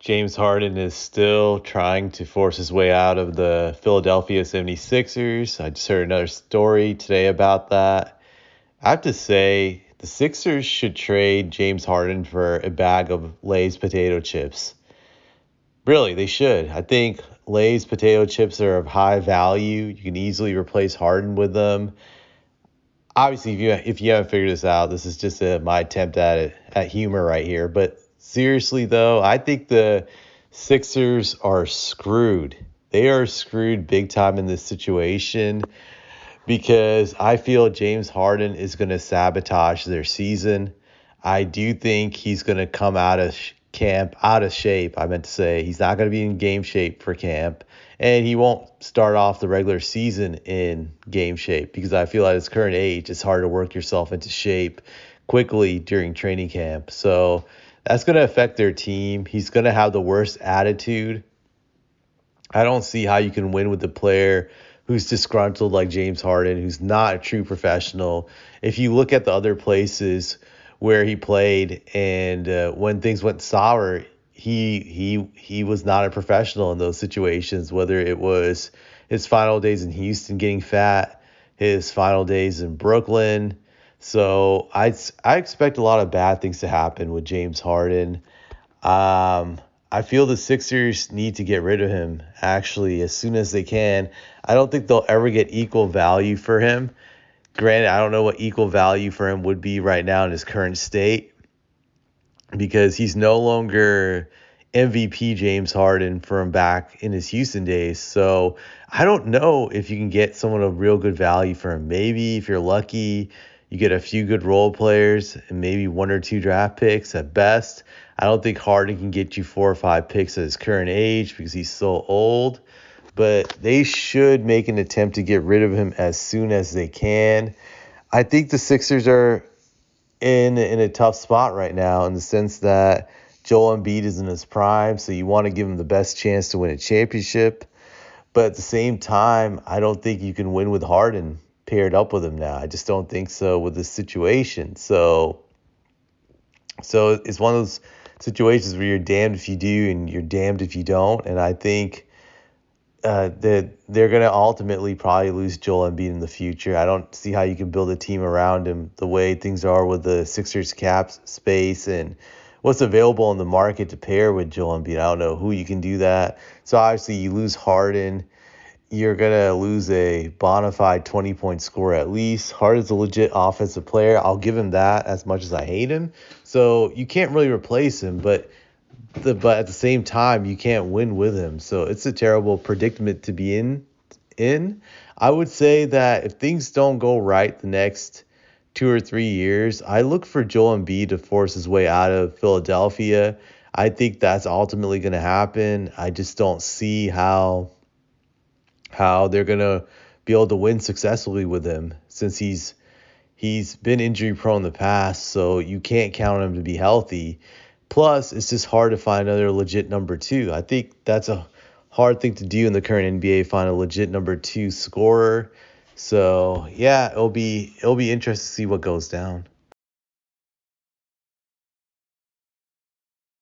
James Harden is still trying to force his way out of the Philadelphia 76ers. I just heard another story today about that. I have to say, the Sixers should trade James Harden for a bag of Lay's potato chips. Really, they should. I think Lay's potato chips are of high value. You can easily replace Harden with them. Obviously, if you haven't figured this out, this is just my attempt at humor right here. But seriously, though, I think the Sixers are screwed. They are screwed big time in this situation because I feel James Harden is going to sabotage their season. I do think he's going to come out of camp out of shape. I meant to say he's not going to be in game shape for camp, and he won't start off the regular season in game shape because I feel at his current age, it's hard to work yourself into shape quickly during training camp. So that's going to affect their team. He's going to have the worst attitude. I don't see how you can win with a player who's disgruntled like James Harden, who's not a true professional. If you look at the other places where he played and when things went sour, he was not a professional in those situations, whether it was his final days in Houston getting fat, his final days in Brooklyn. So I expect a lot of bad things to happen with James Harden. I feel the Sixers need to get rid of him actually as soon as they can. I don't think they'll ever get equal value for him. Granted, I don't know what equal value for him would be right now in his current state because he's no longer MVP James Harden from back in his Houston days. So I don't know if you can get someone of real good value for him. Maybe if you're lucky, you get a few good role players and maybe one or two draft picks at best. I don't think Harden can get you 4 or 5 picks at his current age because he's so old. But they should make an attempt to get rid of him as soon as they can. I think the Sixers are in a tough spot right now in the sense that Joel Embiid is in his prime, so you want to give him the best chance to win a championship. But at the same time, I don't think you can win with Harden paired up with him now. I just don't think so with this situation. So it's one of those situations where you're damned if you do and you're damned if you don't. And I think that they're going to ultimately probably lose Joel Embiid in the future. I don't see how you can build a team around him the way things are with the Sixers cap space and what's available in the market to pair with Joel Embiid. I don't know who you can do that. So obviously you lose Harden. You're going to lose a bona fide 20-point scorer at least. Harden's a legit offensive player. I'll give him that as much as I hate him. So you can't really replace him, but at the same time, you can't win with him. So it's a terrible predicament to be in. I would say that if things don't go right the next 2 or 3 years, I look for Joel Embiid to force his way out of Philadelphia. I think that's ultimately going to happen. I just don't see how they're going to be able to win successfully with him since he's been injury prone in the past, so you can't count on him to be healthy. Plus, it's just hard to find another legit number 2. I think that's a hard thing to do in the current NBA, find a legit number 2 scorer. So, yeah, it'll be interesting to see what goes down.